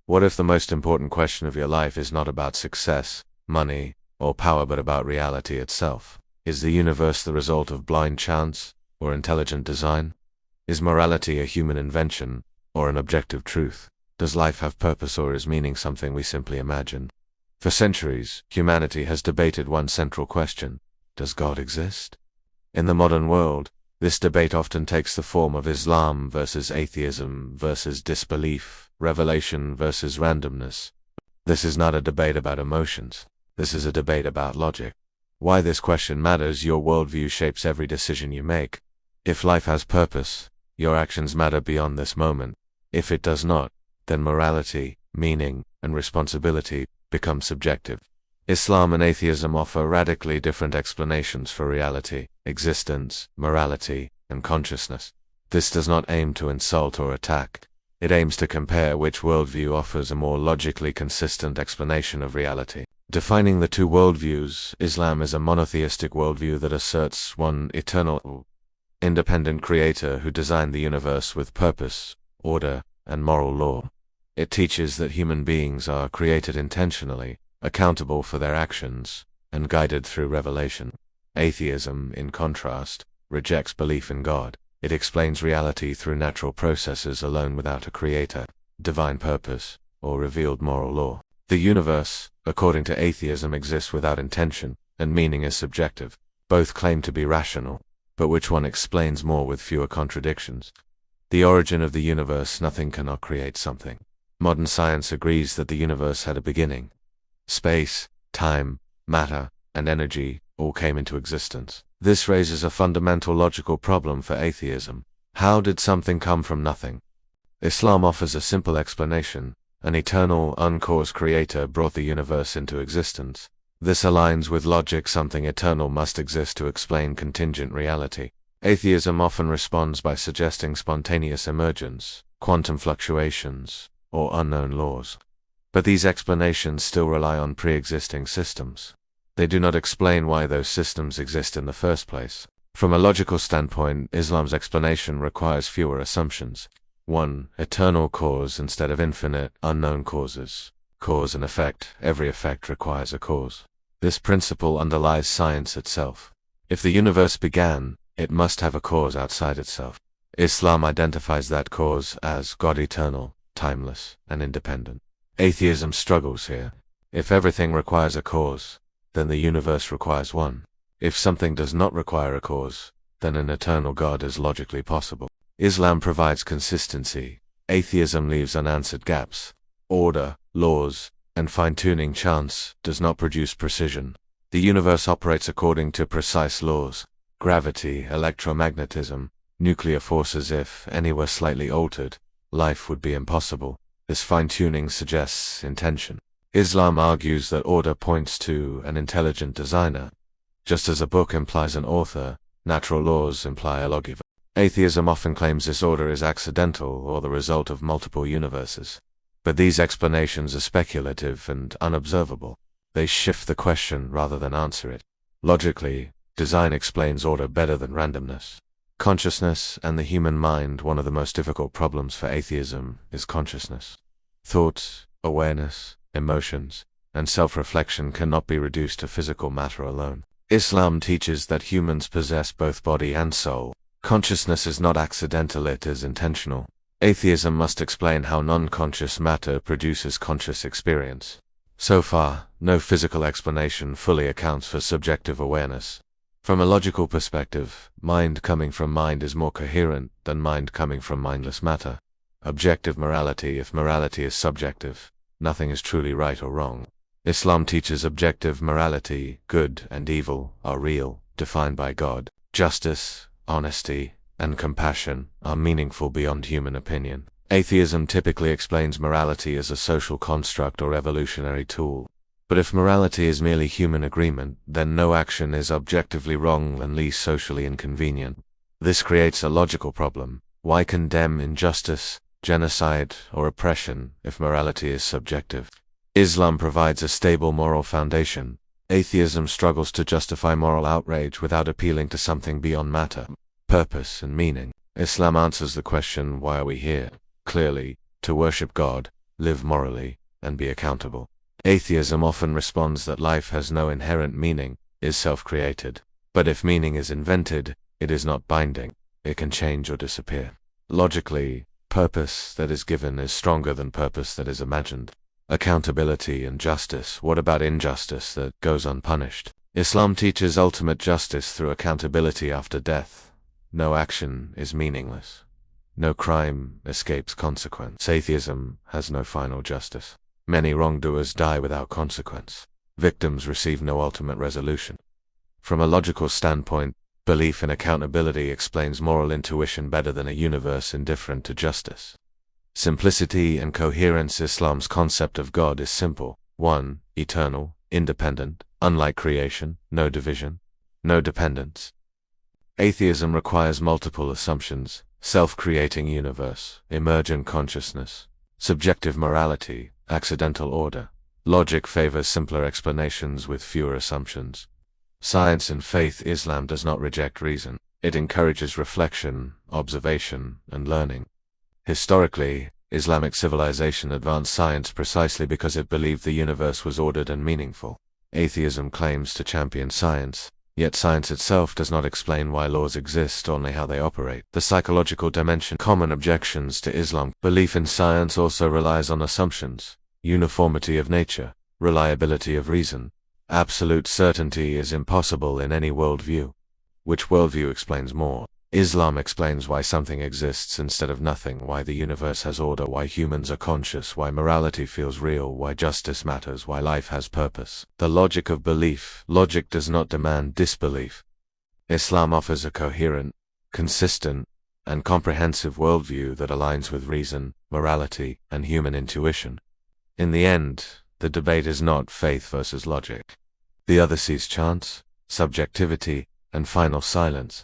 What if the most important question of your life is not about success, money, or power but about reality itself? Is the universe the result of blind chance or intelligent design? Is morality a human invention or an objective truth? Does life have purpose or is meaning something we simply imagine? For centuries, humanity has debated one central question: does God exist? In the modern world, this debate often takes the form of Islam versus atheism versus disbelief, revelation versus randomness. This is not a debate about emotions. This is a debate about logic. Why this question matters: your worldview shapes every decision you make. If life has purpose, your actions matter beyond this moment. If it does not, then morality, meaning, and responsibility become subjective. Islam and atheism offer radically different explanations for reality, existence, morality, and consciousness. This does not aim to insult or attack. It aims to compare which worldview offers a more logically consistent explanation of reality. Defining the two worldviews, Islam is a monotheistic worldview that asserts one eternal, independent creator who designed the universe with purpose, order, and moral law. It teaches that human beings are created intentionally, accountable for their actions, and guided through revelation. Atheism, in contrast, rejects belief in God. It explains reality through natural processes alone without a creator, divine purpose, or revealed moral law. The universe, according to atheism, exists without intention, and meaning is subjective. Both claim to be rational, but which one explains more with fewer contradictions? The origin of the universe: nothing cannot create something. Modern science agrees that the universe had a beginning. Space, time, matter, and energy all came into existence. This raises a fundamental logical problem for atheism. How did something come from nothing? Islam offers a simple explanation: an eternal, uncaused creator brought the universe into existence. This aligns with logic. Something eternal must exist to explain contingent reality. Atheism often responds by suggesting spontaneous emergence, quantum fluctuations, or unknown laws. But these explanations still rely on pre-existing systems. They do not explain why those systems exist in the first place. From a logical standpoint, Islam's explanation requires fewer assumptions. 1. Eternal cause instead of infinite, unknown causes. Cause and effect. Every effect requires a cause. This principle underlies science itself. If the universe began, it must have a cause outside itself. Islam identifies that cause as God, eternal, timeless, and independent. Atheism struggles here. If everything requires a cause, then the universe requires one. If something does not require a cause, then an eternal God is logically possible. Islam provides consistency. Atheism leaves unanswered gaps. Order, laws, and fine-tuning. Chance does not produce precision. The universe operates according to precise laws. Gravity, electromagnetism, nuclear forces. If any were slightly altered, life would be impossible. This fine-tuning suggests intention. Islam argues that order points to an intelligent designer. Just as a book implies an author, natural laws imply a lawgiver. Atheism often claims this order is accidental or the result of multiple universes. But these explanations are speculative and unobservable. They shift the question rather than answer it. Logically, design explains order better than randomness. Consciousness and the human mind. One of the most difficult problems for atheism is consciousness. Thoughts, awareness, emotions, and self-reflection cannot be reduced to physical matter alone. Islam teaches that humans possess both body and soul. Consciousness is not accidental, it is intentional. Atheism must explain how non-conscious matter produces conscious experience. So far, no physical explanation fully accounts for subjective awareness. From a logical perspective, mind coming from mind is more coherent than mind coming from mindless matter. Objective morality. If morality is subjective, nothing is truly right or wrong. Islam teaches objective morality. Good and evil are real, defined by God. Justice, honesty, and compassion are meaningful beyond human opinion. Atheism typically explains morality as a social construct or evolutionary tool. But if morality is merely human agreement, then no action is objectively wrong unless socially inconvenient. This creates a logical problem. Why condemn injustice, genocide, or oppression if morality is subjective? Islam provides a stable moral foundation. Atheism struggles to justify moral outrage without appealing to something beyond matter, purpose, and meaning. Islam answers the question, why are we here? Clearly, to worship God, live morally, and be accountable. Atheism often responds that life has no inherent meaning, is self-created. But if meaning is invented, it is not binding. It can change or disappear. Logically, purpose that is given is stronger than purpose that is imagined. Accountability and justice. What about injustice that goes unpunished? Islam teaches ultimate justice through accountability after death. No action is meaningless. No crime escapes consequence. Atheism has no final justice. Many wrongdoers die without consequence. Victims receive no ultimate resolution. From a logical standpoint, belief in accountability explains moral intuition better than a universe indifferent to justice. Simplicity and coherence. Islam's concept of God is simple. 1. Eternal, independent, unlike creation, no division, no dependence. Atheism requires multiple assumptions: self-creating universe, emergent consciousness, subjective morality, accidental order. Logic favors simpler explanations with fewer assumptions. Science and faith. Islam does not reject reason. It encourages reflection, observation, and learning. Historically, Islamic civilization advanced science precisely because it believed the universe was ordered and meaningful. Atheism claims to champion science, yet science itself does not explain why laws exist, only how they operate. The psychological dimension. Common objections to Islam. Belief in science also relies on assumptions: uniformity of nature, reliability of reason. Absolute certainty is impossible in any worldview. Which worldview explains more? Islam explains why something exists instead of nothing, why the universe has order, why humans are conscious, why morality feels real, why justice matters, why life has purpose. The logic of belief. Logic does not demand disbelief. Islam offers a coherent, consistent, and comprehensive worldview that aligns with reason, morality, and human intuition. In the end, the debate is not faith versus logic. The other sees chance, subjectivity, and final silence.